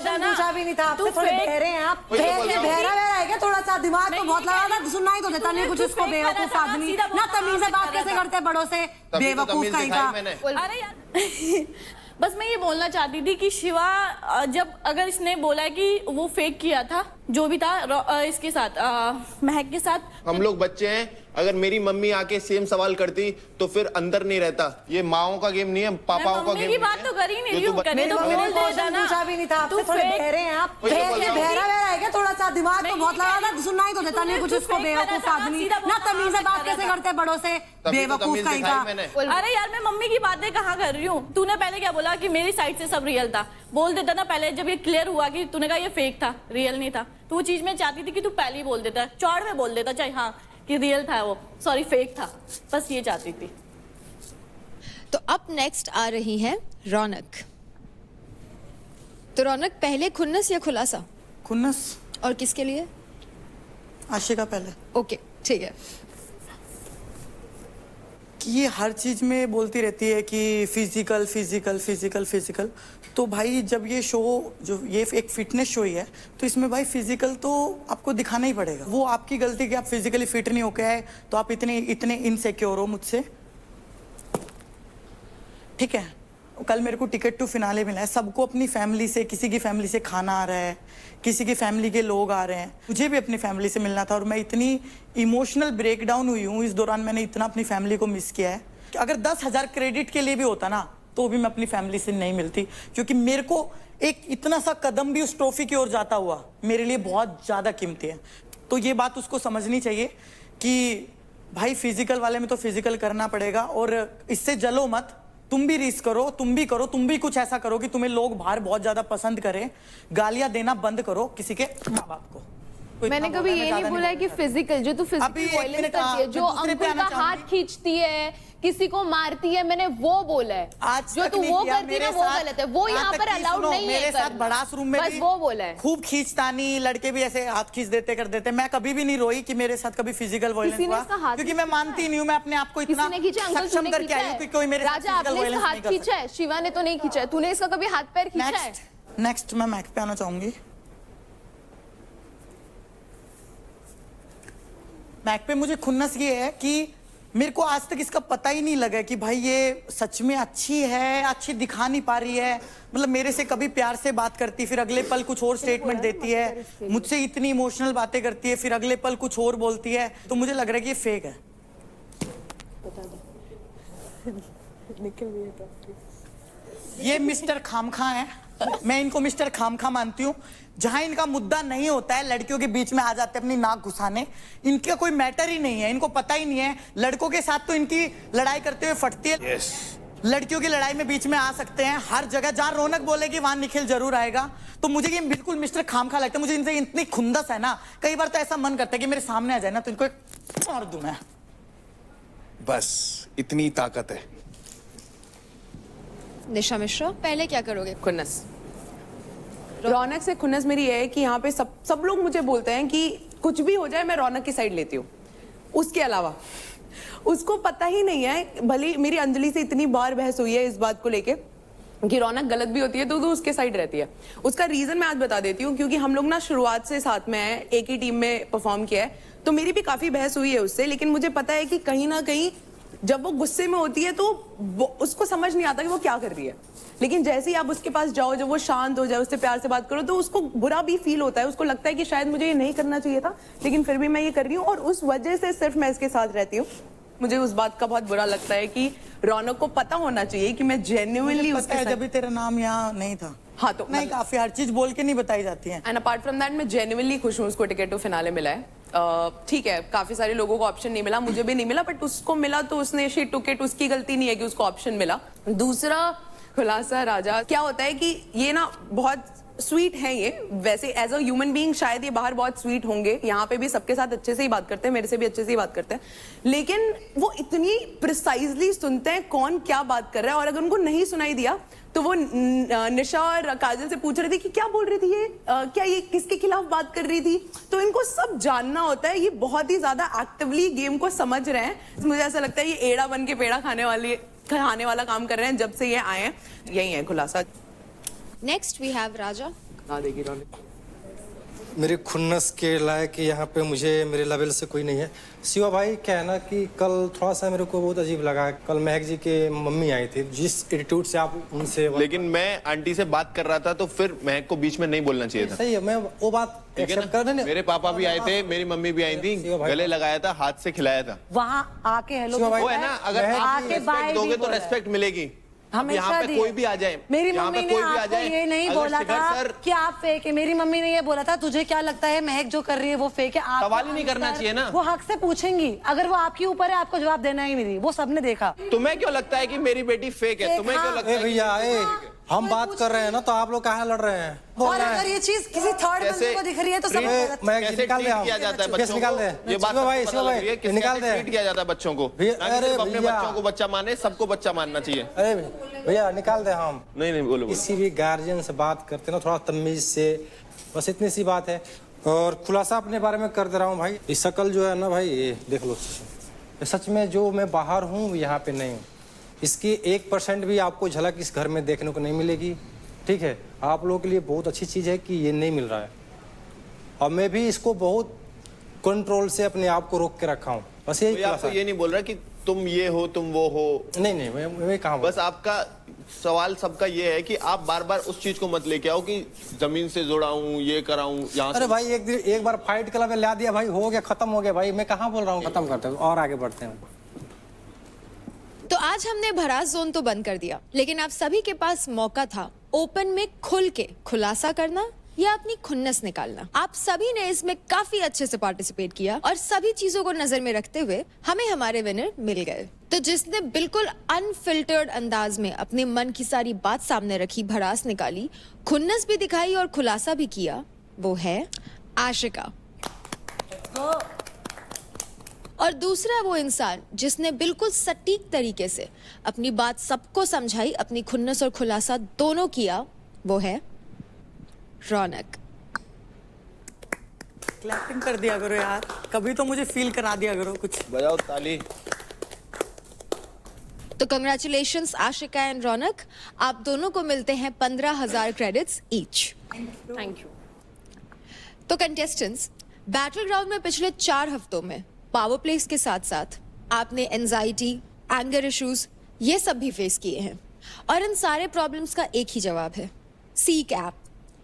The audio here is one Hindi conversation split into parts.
देता ना। पूछा भी नहीं था आपसे, थोड़े बहरे हैं आप। बहरा है क्या थोड़ा सा? दिमाग तो बहुत लगा था, सुनना ही तो देता नहीं कुछ। इसको बेवकूफ आदमी ना, तमीज से बात कैसे करते हैं बड़ों से, बेवकूफ कहीं का। अरे यार बस मैं ये बोलना चाहती थी कि शिवा जब अगर इसने बोला है कि वो फेक किया था जो भी था इसके साथ महक के साथ, हम लोग बच्चे हैं। अगर मेरी मम्मी आके सेम सवाल करती तो फिर अंदर नहीं रहता। ये माओ का गेम नहीं है, पापाओं का गेम की बात तो कर ही नहीं रही हूँ, करे तो बोल देता ना। पूछा भी नहीं था आपसे, थोड़े बहरे हैं आप। बहरा है क्या थोड़ा सा? दिमाग तो बहुत लगा था, सुनना ही तो देता नहीं कुछ। इसको बेवकूफ आदमी ना, तमीज से बात कैसे करते हैं बड़ों से, बेवकूफ कहीं का। अरे यार मैं मम्मी की बातें कहाँ कर रही हूँ? तूने पहले क्या बोला कि मेरी साइड से सब रियल था, बोल देता ना पहले। जब ये क्लियर हुआ कि तूने कहा ये फेक था, रियल नहीं था, तो वो चीज मैं चाहती थी कि तू पहले ही बोल देता, चौड़ में बोल देता, चाहे हाँ कि रियल था वो, सॉरी फेक था, बस ये चाहती थी। तो अब नेक्स्ट आ रही है रौनक। तो रौनक, पहले खुन्नस या खुलासा? खुन्नस। और किसके लिए? आशिका पहले। ओके ठीक है। ये हर चीज में बोलती रहती है कि फिजिकल फिजिकल फिजिकल फिजिकल। तो भाई जब ये शो, जो ये एक फिटनेस शो ही है, तो इसमें भाई फिजिकल तो आपको दिखाना ही पड़ेगा। वो आपकी गलती कि आप फिजिकली फिट नहीं होके आए, तो आप इतने इतने इनसिक्योर हो मुझसे। ठीक है, कल मेरे को टिकट टू फिनाले मिला है। सबको अपनी फैमिली से, किसी की फैमिली से खाना आ रहा है, किसी की फैमिली के लोग आ रहे हैं। मुझे भी अपनी फैमिली से मिलना था और मैं इतनी इमोशनल ब्रेकडाउन हुई हूँ इस दौरान। मैंने इतना अपनी फैमिली को मिस किया है कि अगर 10,000 क्रेडिट के लिए भी होता ना, तो भी मैं अपनी फैमिली से नहीं मिलती। क्योंकि मेरे को एक इतना सा कदम भी उस ट्रॉफी की ओर जाता हुआ मेरे लिए बहुत ज़्यादा कीमती है। तो ये बात उसको समझनी चाहिए कि भाई फिजिकल वाले में तो फिजिकल करना पड़ेगा, और इससे जलो मत। तुम भी रीस करो, तुम भी करो, तुम भी कुछ ऐसा करो कि तुम्हें लोग बाहर बहुत ज्यादा पसंद करें। गालियां देना बंद करो किसी के माँ बाप को। मैंने कभी ये नहीं बोला है कि फिजिकल, जो तू फिजिकल वायलेंस करती है, जो अंकुर का हाथ खींचती है, किसी को मारती है, मैंने वो बोला है। जो तू वो करती है वो गलत है, वो यहाँ पर अलाउड नहीं है। मेरे साथ बड़ास रूम में बस वो बोला है। खूब खींचतानी, लड़के भी ऐसे हाथ खींच देते कर देते। मैं कभी भी नहीं रोई कि मेरे साथ कभी फिजिकल वायलेंस हुआ, क्योंकि मैं मानती नहीं हूँ। मैं अपने आप को इतना सक्षम करके आई हूँ कि कोई मेरे साथ फिजिकल वायलेंस नहीं कर सकता। है शिवा ने तो नहीं खींचा है, तूने इसका कभी हाथ पैर खींचा है? नेक्स्ट मैं महक पे आना चाहूंगी। महक पे मुझे खुन्नस ये है कि मेरे को आज तक इसका पता ही नहीं लगा कि भाई ये सच में अच्छी है, अच्छी दिखा नहीं पा रही है। मतलब मेरे से कभी प्यार से बात करती, फिर अगले पल कुछ और स्टेटमेंट देती है, मुझसे इतनी इमोशनल बातें करती है, फिर अगले पल कुछ और बोलती है। तो मुझे लग रहा है कि ये फेक है। ये मिस्टर खामखा है, मैं इनको मिस्टर खामखा मानती हूँ। जहां इनका मुद्दा नहीं होता है, लड़कियों के बीच में आ जाते हैं अपनी नाक घुसाने। इनका कोई मैटर ही नहीं है, इनको पता ही नहीं है। लड़कों के साथ तो इनकी लड़ाई करते हुए फटती है। yes. लड़कियों की लड़ाई में बीच में आ सकते हैं हर जगह। जहां रौनक बोलेगी वहां निखिल जरूर आएगा। तो मुझे ये बिल्कुल मिस्टर खामखा लगता है। मुझे इनसे इतनी खुंदस है ना, कई बार तो ऐसा मन करता है कि मेरे सामने आ जाए ना तो इनको एक मार दूं मैं। बस इतनी ताकत है। निशा मिश्रा, पहले क्या करोगे? खुन्नस। रौनक से खुन्नस मेरी ये है कि यहाँ पे सब लोग मुझे बोलते हैं कि कुछ भी हो जाए मैं रौनक की साइड लेती हूँ। उसके अलावा उसको पता ही नहीं है, भले मेरी अंजलि से इतनी बार बहस हुई है इस बात को लेके कि रौनक गलत भी होती है तो उसके साइड रहती है। उसका रीजन मैं आज बता देती हूँ, क्योंकि हम लोग ना शुरुआत से साथ में हैं, एक ही टीम में परफॉर्म किया है, तो मेरी भी काफी बहस हुई है उससे। लेकिन मुझे पता है कि कहीं ना कहीं जब वो गुस्से में होती है तो उसको समझ नहीं आता कि वो क्या कर रही है। लेकिन जैसे ही आप उसके पास जाओ, जब वो शांत हो जाए, उससे प्यार से बात करो, तो उसको बुरा भी फील होता है। उसको लगता है कि शायद मुझे ये नहीं करना चाहिए था, लेकिन फिर भी मैं ये कर रही हूँ, और उस वजह से सिर्फ मैं इसके साथ रहती हूँ। मुझे उस बात का बहुत बुरा लगता है कि रौनक को पता होना चाहिए कि मैं जेन्युइनली उसके साथ। जब भी तेरा नाम यहाँ नहीं था। हाँ तो नहीं, काफी हर चीज बोल के नहीं बताई जाती है। एंड अपार्ट फ्रॉम दैट मैं जेन्युइनली खुश हूँ उसको टिकट टू फिनाले मिला है। ठीक है, काफी सारे लोगों को ऑप्शन नहीं मिला, मुझे भी नहीं मिला, बट उसको मिला तो उसने शी टुक इट। उसकी गलती नहीं है कि उसको ऑप्शन मिला। दूसरा खुलासा राजा, क्या होता है कि ये ना बहुत स्वीट है ये, वैसे एज अ ह्यूमन बीइंग शायद ये बाहर बहुत स्वीट होंगे, यहाँ पे भी सबके साथ अच्छे से ही बात करते हैं, मेरे से भी अच्छे से ही बात करते हैं, लेकिन वो इतनी प्रिसाइजली सुनते हैं कौन क्या बात कर रहा है। और अगर उनको नहीं सुनाई दिया तो वो निशा और काजल से पूछ रही थी कि क्या बोल रही थी ये, क्या ये किसके खिलाफ बात कर रही थी। तो इनको सब जानना होता है, ये बहुत ही ज्यादा एक्टिवली गेम को समझ रहे हैं। मुझे ऐसा लगता है ये एड़ा बन के पेड़ा खाने वाला काम कर रहे हैं जब से ये आए हैं। यही है खुलासा। नेक्स्ट वी हैव राजा। ला देगी रौनक। मेरे खुन्नस के लायक यहाँ पे मुझे मेरे लेवल से कोई नहीं है। शिवा भाई क्या है ना कि कल थोड़ा सा मेरे को बहुत अजीब लगा। कल महक जी के मम्मी आई थी, जिस एटीट्यूड से आप उनसे, लेकिन मैं आंटी से बात कर रहा था तो फिर महक को बीच में नहीं बोलना चाहिए था। सही है, मैं वो बात एक्सेप्ट कर रहे। मेरे पापा भी आए थे, मेरी मम्मी भी आई थी, गले लगाया था, हाथ से खिलाया था। वहाँ आके हेलो वो है ना, अगर आप आके रेस्पेक्ट बाय दोगे भी तो बोला है। रेस्पेक्ट मिलेगी। यहाँ हमेशा पे दिए। कोई भी आ जाए, मेरी यहाँ मम्मी पे ने कोई भी आ आपको जाए, ये नहीं अगर बोला शिखर था सर, कि आप फेक है। मेरी मम्मी ने ये बोला था तुझे क्या लगता है महक जो कर रही है वो फेक है। आप सवाल ही नहीं करना चाहिए ना। वो हक से पूछेंगी, अगर वो आपके ऊपर है आपको जवाब देना ही नहीं। वो सबने देखा। तुम्हें क्यों लगता है कि मेरी बेटी फेक है? तुम्हें क्यों लगता है? भैया हम बात कर रहे हैं ना, तो आप लोग कहाँ लड़ रहे हैं? और अगर ये चीज किसी थर्ड बंदे को दिख रही है तो सब गलत। कैसे निकाल ट्रीट दे, किया जाता है केस बच्चों निकाल को? दे। ये बात शिवा भाई, सबको शिवा पता भाई, लग रही है, किस निकाल कैसे दे। ट्रीट किया जाता है बच्चों को। भैया, ना कि सिर्फ अपने भैया। बच्चों को बच्चा माने, सबको बच्चा मानना चाहिए। अरे भैया निकाल दे। हम नहीं बोलो। किसी भी गार्जियन से बात करते ना थोड़ा तमीज से, बस इतनी सी बात है। और खुलासा अपने बारे में कर दे रहा हूँ भाई। ये शकल जो है ना भाई, ये देख लो, सच में जो मैं बाहर हूँ यहाँ पे नहीं हूँ। इसकी 1% भी आपको झलक इस घर में देखने को नहीं मिलेगी। ठीक है, आप लोगों के लिए बहुत अच्छी चीज़ है कि ये नहीं मिल रहा है, और मैं भी इसको बहुत कंट्रोल से अपने आप को रोक के रखा हूँ। बस यही आपको ये नहीं बोल रहा कि तुम ये हो, तुम वो हो। नहीं, मैं कहाँ। बस आपका सवाल सबका ये है कि आप बार बार उस चीज को मत लेके आओ कि जमीन से जुड़ाऊं, ये कराऊं यहाँ। अरे भाई एक बार फाइट क्लब में ला दिया भाई, हो गया, खत्म हो गया भाई। मैं कहाँ बोल रहा हूँ खत्म करते हैं और आगे बढ़ते हैं। तो आज हमने भड़ास जोन तो बंद कर दिया, लेकिन आप सभी के पास मौका था ओपन में खुल के खुलासा करना या अपनी खुन्नस निकालना। आप सभी ने इसमें काफी अच्छे से पार्टिसिपेट किया और सभी चीजों को नजर में रखते हुए हमें हमारे विनर मिल गए। तो जिसने बिल्कुल अनफिल्टर्ड अंदाज में अपने मन की सारी बात सामने रखी, भड़ास निकाली, खुन्नस भी दिखाई और खुलासा भी किया, वो है आशिका। और दूसरा वो इंसान जिसने बिल्कुल सटीक तरीके से अपनी बात सबको समझाई, अपनी खुन्नस और खुलासा दोनों किया, वो है रौनक। क्लैपिंग कर दिया करो यार, कभी तो मुझे फील करा दिया करो कुछ। बजाओ ताली। तो कंग्रेचुलेशंस आशिका एंड रौनक, आप दोनों को मिलते हैं 15,000 क्रेडिट्स ईच। Thank you. तो कंटेस्टेंट्स, बैटल ग्राउंड में पिछले 4 हफ्तों में पावर प्लेस के साथ साथ आपने एंजाइटी, एंगर इश्यूज, ये सब भी फेस किए हैं, और इन सारे प्रॉब्लम्स का एक ही जवाब है, सीक ऐप।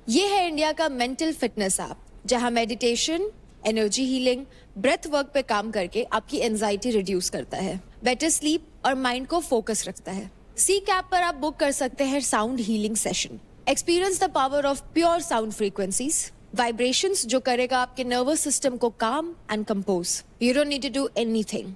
ये है इंडिया का मेंटल फिटनेस ऐप, जहां meditation, energy healing, breath work पे काम करके आपकी एंजाइटी रिड्यूस करता है, बेटर स्लीप और माइंड को फोकस रखता है। सीक ऐप पर आप बुक कर सकते हैं sound healing session. Experience the power of pure sound frequencies, vibrations जो करेगा आपके नर्वस सिस्टम को calm and compose. You don't need to do anything,